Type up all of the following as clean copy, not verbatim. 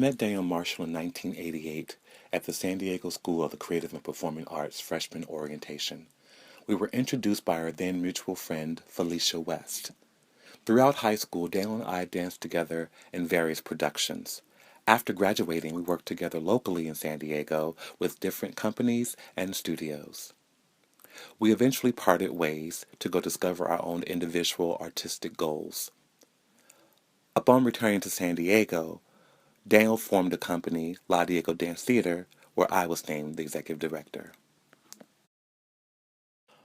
met Daniel Marshall in 1988 at the San Diego School of the Creative and Performing Arts freshman orientation. We were introduced by our then mutual friend, Felicia West. Throughout high school, Daniel and I danced together in various productions. After graduating, we worked together locally in San Diego with different companies and studios. We eventually parted ways to go discover our own individual artistic goals. Upon returning to San Diego, Daniel formed the company La Diego Dance Theater, where I was named the executive director.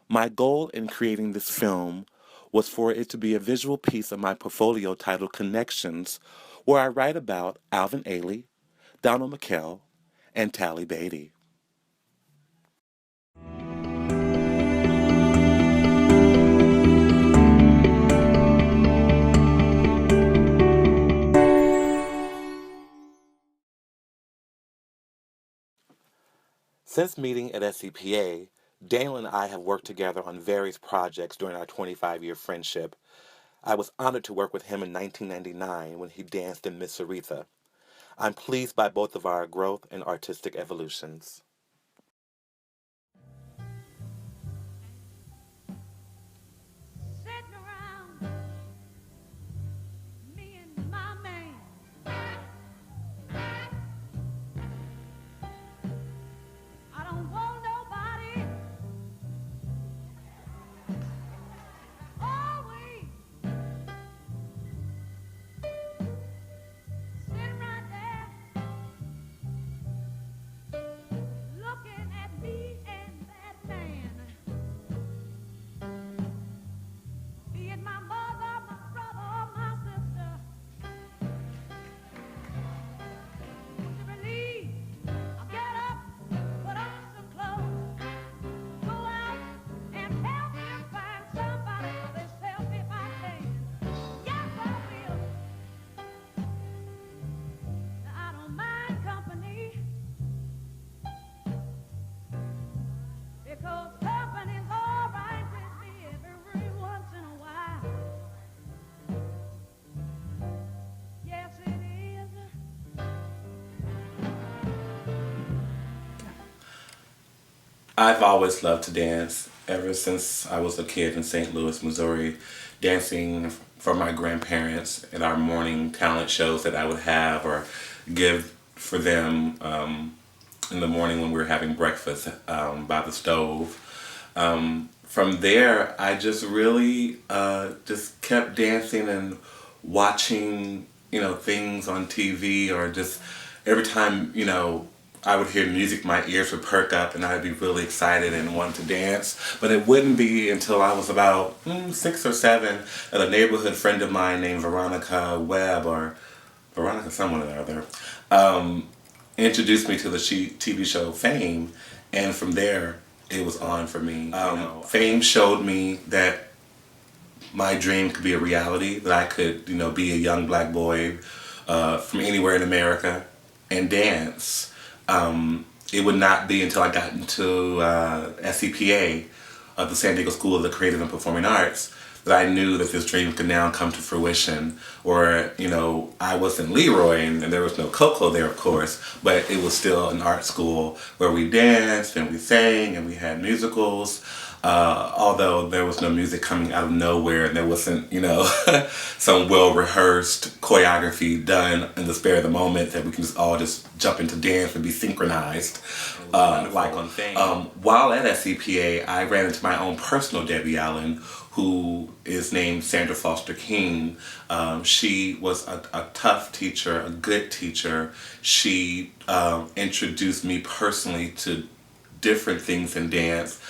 My goal in creating this film was for it to be a visual piece of my portfolio titled Connections, where I write about Alvin Ailey, Donald McKell, and Tally Beatty. Since meeting at SCPA, Daniel and I have worked together on various projects during our 25-year friendship. I was honored to work with him in 1999 when he danced in Miss Aretha. I'm pleased by both of our growth and artistic evolutions. Sitting around, me and my man. I don't want nobody always sitting right there looking at me and that man. Be it my mother, my brother, or my sister. To believe, I'll get up, put on some clothes, go out and help them find somebody for themselves if I can. Yes, I will. Now, I don't mind company because company's all right with me every once in a while. Yes, it is. I've always loved to dance ever since I was a kid in St. Louis, Missouri, dancing for my grandparents at our morning talent shows that I would have or give for them in the morning when we were having breakfast by the stove. From there, I just really just kept dancing and watching, things on TV or just every time, I would hear music, my ears would perk up and I'd be really excited and want to dance. But it wouldn't be until I was about 6 or 7 that a neighborhood friend of mine named Veronica Webb or Veronica someone or other introduced me to the TV show Fame, and from there it was on for me. Fame showed me that my dream could be a reality, that I could, be a young black boy from anywhere in America and dance. It would not be until I got into SCPA, the San Diego School of the Creative and Performing Arts, that I knew that this dream could now come to fruition. Or, I wasn't Leroy and there was no Coco there, of course, but it was still an art school where we danced and we sang and we had musicals. Although there was no music coming out of nowhere and there wasn't, some well-rehearsed choreography done in the spare of the moment that we can just jump into dance and be synchronized. Like on Fame. While at SCPA, I ran into my own personal Debbie Allen, who is named Sandra Foster King. She was a tough teacher, a good teacher. She introduced me personally to different things in dance,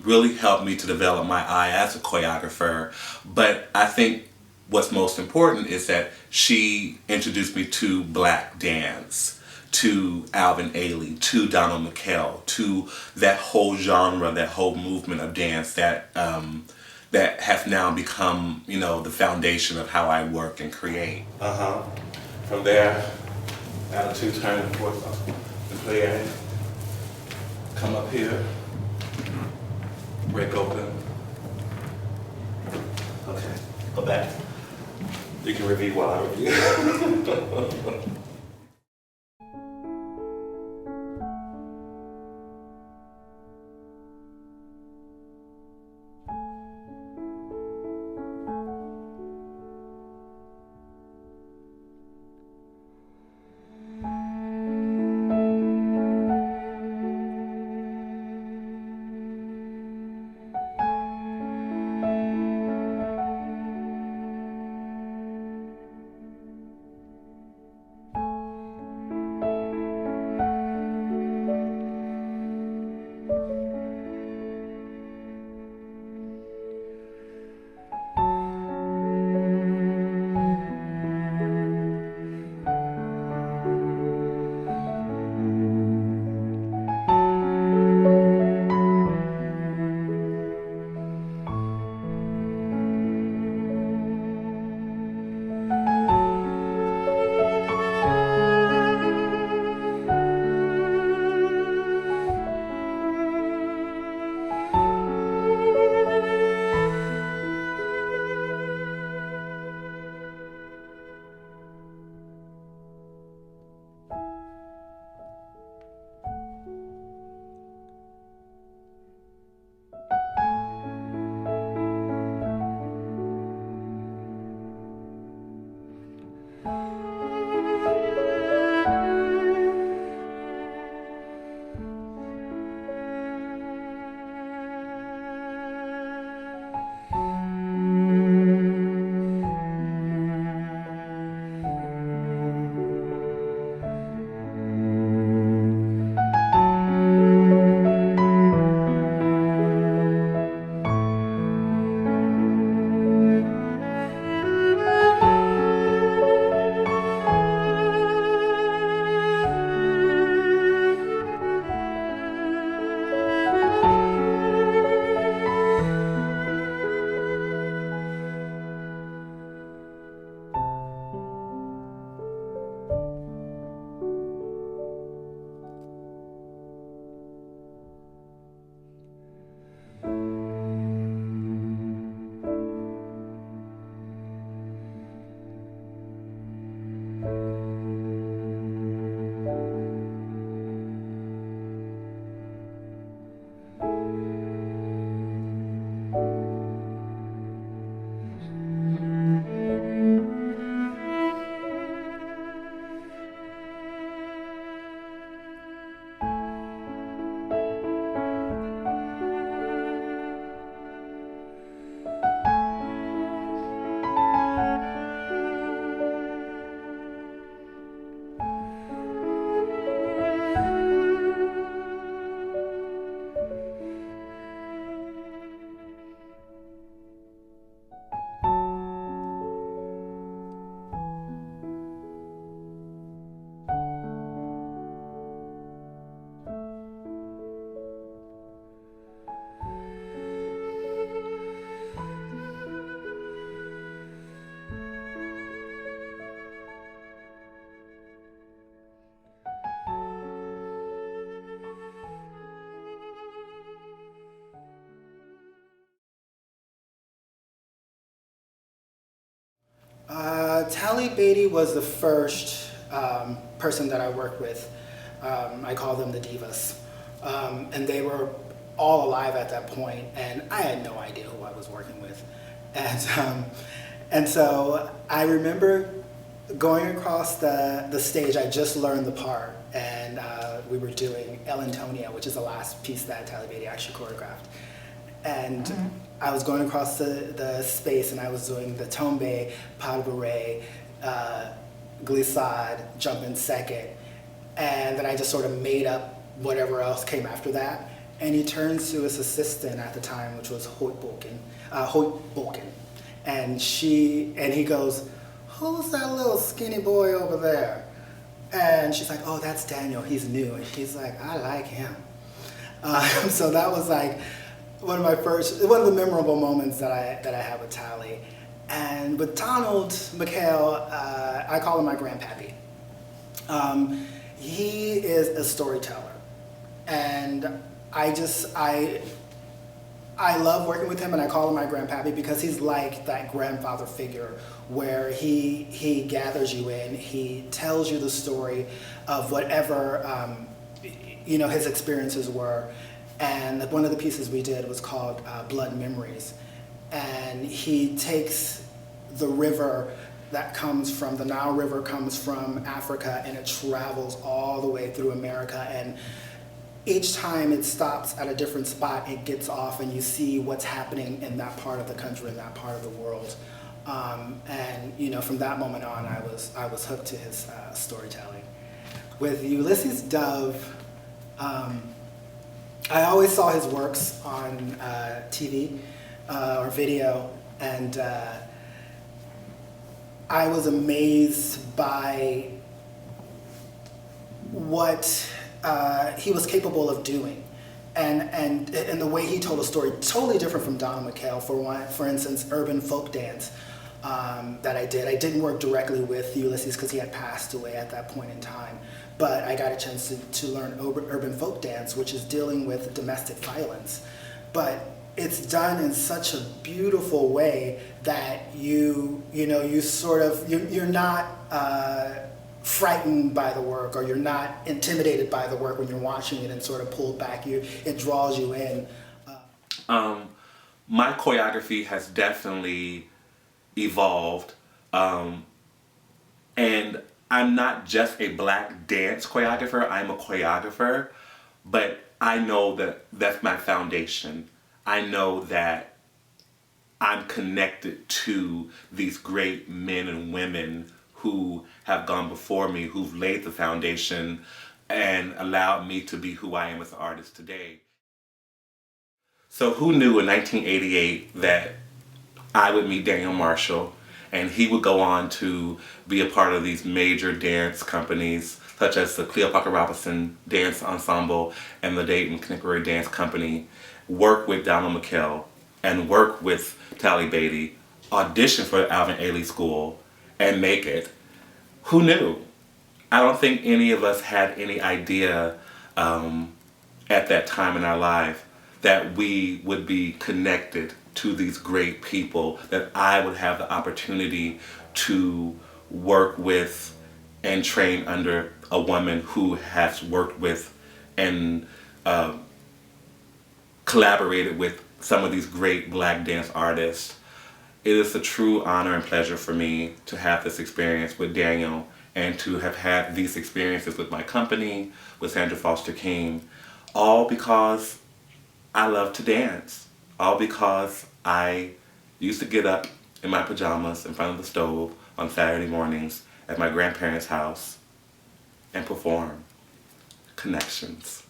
really helped me to develop my eye as a choreographer. But I think what's most important is that she introduced me to black dance, to Alvin Ailey, to Donald McKell, to that whole genre, that whole movement of dance that that has now become, the foundation of how I work and create. From there, attitude turning towards the player. Come up here, break open. Okay, go back. You can review while I review. Tally Beatty was the first person that I worked with. I call them the Divas. And they were all alive at that point, and I had no idea who I was working with. And so I remember going across the stage. I just learned the part, and we were doing El Antonio, which is the last piece that Tally Beatty actually choreographed. And I was going across the space, and I was doing the tombe, pas de bourrée, glissade, jump in second, and then I just sort of made up whatever else came after that. And he turns to his assistant at the time, which was Hoyt Bolkin, and he goes, "Who's that little skinny boy over there?" And she's like, "Oh, that's Daniel. He's new." And he's like, "I like him." So that was like one of the memorable moments that I had with Tally. And with Donald McHale, I call him my grandpappy. He is a storyteller. And I love working with him, and I call him my grandpappy because he's like that grandfather figure where he gathers you in, he tells you the story of whatever his experiences were. And one of the pieces we did was called Blood Memories. And he takes the river that comes from, the Nile River comes from Africa, and it travels all the way through America. And each time it stops at a different spot, it gets off, and you see what's happening in that part of the country, in that part of the world. And from that moment on, I was hooked to his storytelling. With Ulysses Dove, I always saw his works on TV or video, and I was amazed by what he was capable of doing, and the way he told a story, totally different from Donald McHale. For instance, urban folk dance that I did. I didn't work directly with Ulysses because he had passed away at that point in time, but I got a chance to learn urban folk dance, which is dealing with domestic violence. But it's done in such a beautiful way that you're not frightened by the work, or you're not intimidated by the work when you're watching it and sort of pulled back. It draws you in. My choreography has definitely evolved, and I'm not just a black dance choreographer, I'm a choreographer, but I know that that's my foundation. I know that I'm connected to these great men and women who have gone before me, who've laid the foundation and allowed me to be who I am as an artist today. So who knew in 1988 that I would meet Daniel Marshall, and he would go on to be a part of these major dance companies such as the Cleopatra Robinson Dance Ensemble and the Dayton Contemporary Dance Company, work with Donald McHale and work with Tally Beatty, audition for Alvin Ailey School, and make it. Who knew? I don't think any of us had any idea at that time in our life that we would be connected to these great people, that I would have the opportunity to work with and train under a woman who has worked with and collaborated with some of these great black dance artists. It is a true honor and pleasure for me to have this experience with Daniel and to have had these experiences with my company, with Sandra Foster King, all because I love to dance, all because I used to get up in my pajamas in front of the stove on Saturday mornings at my grandparents' house and perform. Connections.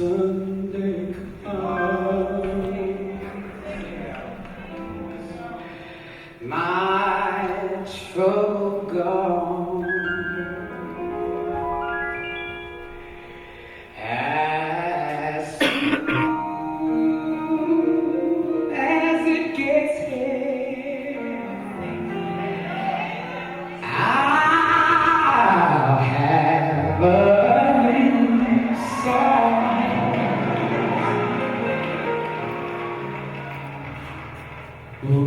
Sunday When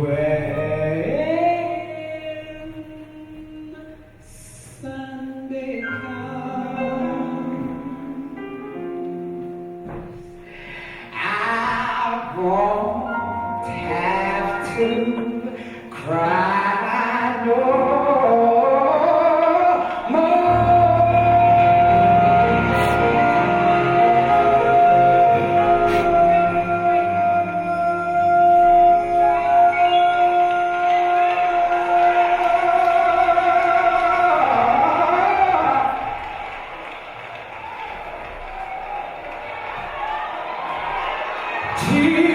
Sunday comes, I won't have to cry no more. Jesus.